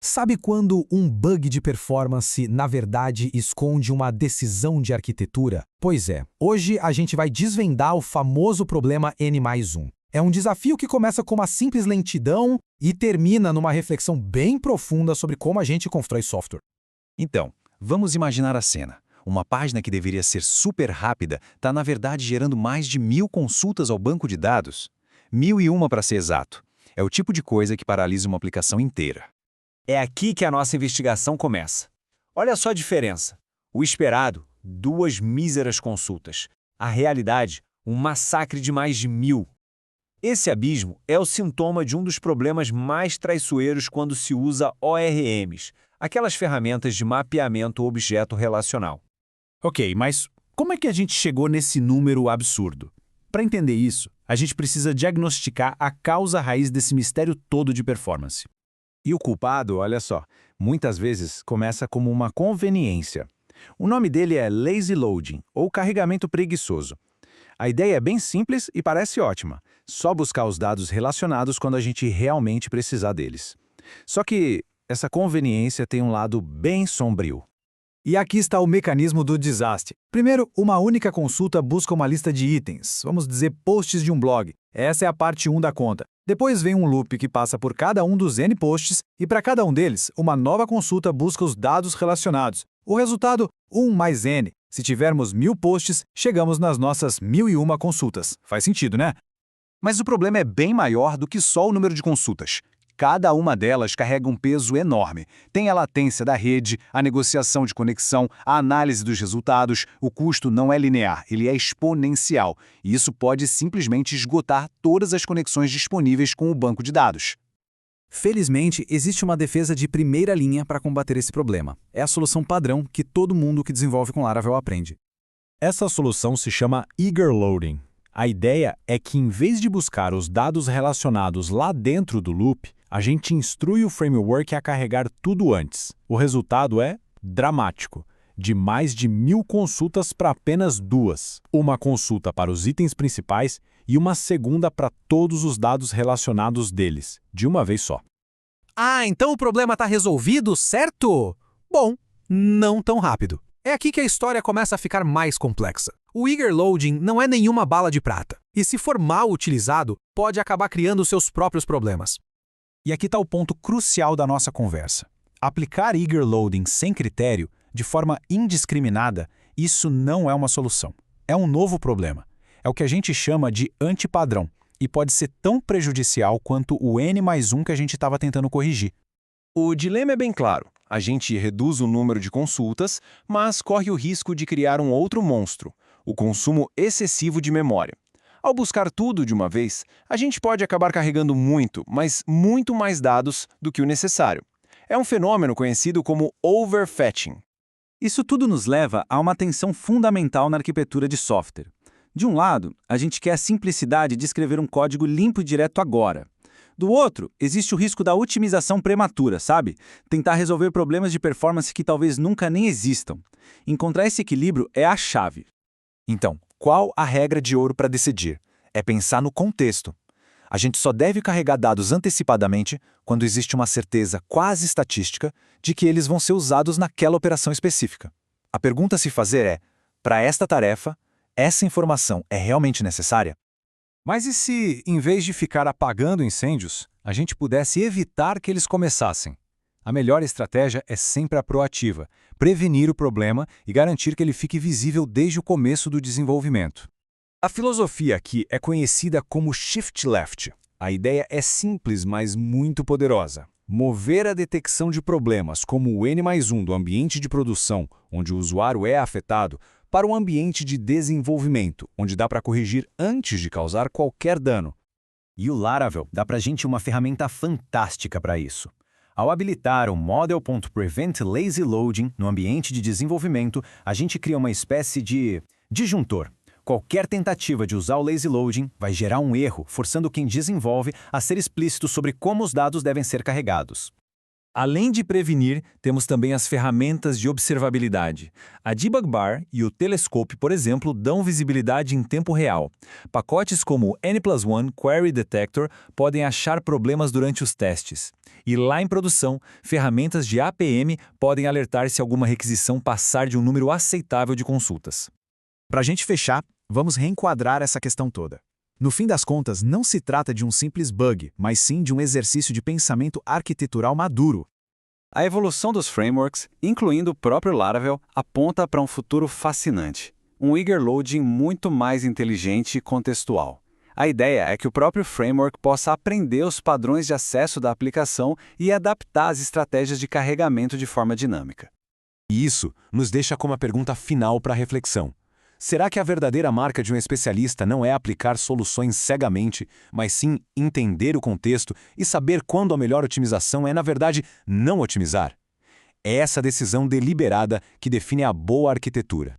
Sabe quando um bug de performance, na verdade, esconde uma decisão de arquitetura? Pois é, hoje a gente vai desvendar o famoso problema N+1. É um desafio que começa com uma simples lentidão e termina numa reflexão bem profunda sobre como a gente constrói software. Então, vamos imaginar a cena. Uma página que deveria ser super rápida está, na verdade, gerando mais de 1000 consultas ao banco de dados. 1001 para ser exato. É o tipo de coisa que paralisa uma aplicação inteira. É aqui que a nossa investigação começa. Olha só a diferença. O esperado, 2 míseras consultas. A realidade, um massacre de mais de 1000. Esse abismo é o sintoma de um dos problemas mais traiçoeiros quando se usa ORMs, aquelas ferramentas de mapeamento objeto relacional. Ok, mas como é que a gente chegou nesse número absurdo? Para entender isso, a gente precisa diagnosticar a causa raiz desse mistério todo de performance. E o culpado, olha só, muitas vezes começa como uma conveniência. O nome dele é lazy loading, ou carregamento preguiçoso. A ideia é bem simples e parece ótima. Só buscar os dados relacionados quando a gente realmente precisar deles. Só que essa conveniência tem um lado bem sombrio. E aqui está o mecanismo do desastre. Primeiro, uma única consulta busca uma lista de itens, vamos dizer posts de um blog. Essa é a parte 1 da conta. Depois vem um loop que passa por cada um dos N posts e para cada um deles, uma nova consulta busca os dados relacionados. O resultado, 1 mais N. Se tivermos 1000 posts, chegamos nas nossas 1001 consultas. Faz sentido, né? Mas o problema é bem maior do que só o número de consultas. Cada uma delas carrega um peso enorme. Tem a latência da rede, a negociação de conexão, a análise dos resultados. O custo não é linear, ele é exponencial. E isso pode simplesmente esgotar todas as conexões disponíveis com o banco de dados. Felizmente, existe uma defesa de primeira linha para combater esse problema. É a solução padrão que todo mundo que desenvolve com Laravel aprende. Essa solução se chama Eager Loading. A ideia é que, em vez de buscar os dados relacionados lá dentro do loop, a gente instrui o framework a carregar tudo antes. O resultado é dramático. De mais de 1000 consultas para apenas 2. Uma consulta para os itens principais e uma segunda para todos os dados relacionados deles, de uma vez só. Ah, então o problema está resolvido, certo? Bom, não tão rápido. É aqui que a história começa a ficar mais complexa. O Eager Loading não é nenhuma bala de prata. E se for mal utilizado, pode acabar criando seus próprios problemas. E aqui está o ponto crucial da nossa conversa. Aplicar Eager Loading sem critério, de forma indiscriminada, isso não é uma solução. É um novo problema. É o que a gente chama de antipadrão e pode ser tão prejudicial quanto o N+1 que a gente estava tentando corrigir. O dilema é bem claro. A gente reduz o número de consultas, mas corre o risco de criar um outro monstro, o consumo excessivo de memória. Ao buscar tudo de uma vez, a gente pode acabar carregando muito, mas muito mais dados do que o necessário. É um fenômeno conhecido como overfetching. Isso tudo nos leva a uma tensão fundamental na arquitetura de software. De um lado, a gente quer a simplicidade de escrever um código limpo e direto agora. Do outro, existe o risco da otimização prematura, sabe? Tentar resolver problemas de performance que talvez nunca nem existam. Encontrar esse equilíbrio é a chave. Então, qual a regra de ouro para decidir? É pensar no contexto. A gente só deve carregar dados antecipadamente quando existe uma certeza quase estatística de que eles vão ser usados naquela operação específica. A pergunta a se fazer é, para esta tarefa, essa informação é realmente necessária? Mas e se, em vez de ficar apagando incêndios, a gente pudesse evitar que eles começassem? A melhor estratégia é sempre a proativa, prevenir o problema e garantir que ele fique visível desde o começo do desenvolvimento. A filosofia aqui é conhecida como Shift Left. A ideia é simples, mas muito poderosa. Mover a detecção de problemas, como o N+1 do ambiente de produção, onde o usuário é afetado, para um ambiente de desenvolvimento, onde dá para corrigir antes de causar qualquer dano. E o Laravel dá para a gente uma ferramenta fantástica para isso. Ao habilitar o Model.Prevent Lazy Loading no ambiente de desenvolvimento, a gente cria uma espécie de disjuntor. Qualquer tentativa de usar o Lazy Loading vai gerar um erro, forçando quem desenvolve a ser explícito sobre como os dados devem ser carregados. Além de prevenir, temos também as ferramentas de observabilidade. A Debug Bar e o Telescope, por exemplo, dão visibilidade em tempo real. Pacotes como o N+1 Query Detector podem achar problemas durante os testes. E lá em produção, ferramentas de APM podem alertar se alguma requisição passar de um número aceitável de consultas. Para a gente fechar, vamos reenquadrar essa questão toda. No fim das contas, não se trata de um simples bug, mas sim de um exercício de pensamento arquitetural maduro. A evolução dos frameworks, incluindo o próprio Laravel, aponta para um futuro fascinante. Um eager loading muito mais inteligente e contextual. A ideia é que o próprio framework possa aprender os padrões de acesso da aplicação e adaptar as estratégias de carregamento de forma dinâmica. E isso nos deixa com uma pergunta final para a reflexão. Será que a verdadeira marca de um especialista não é aplicar soluções cegamente, mas sim entender o contexto e saber quando a melhor otimização é, na verdade, não otimizar? É essa decisão deliberada que define a boa arquitetura.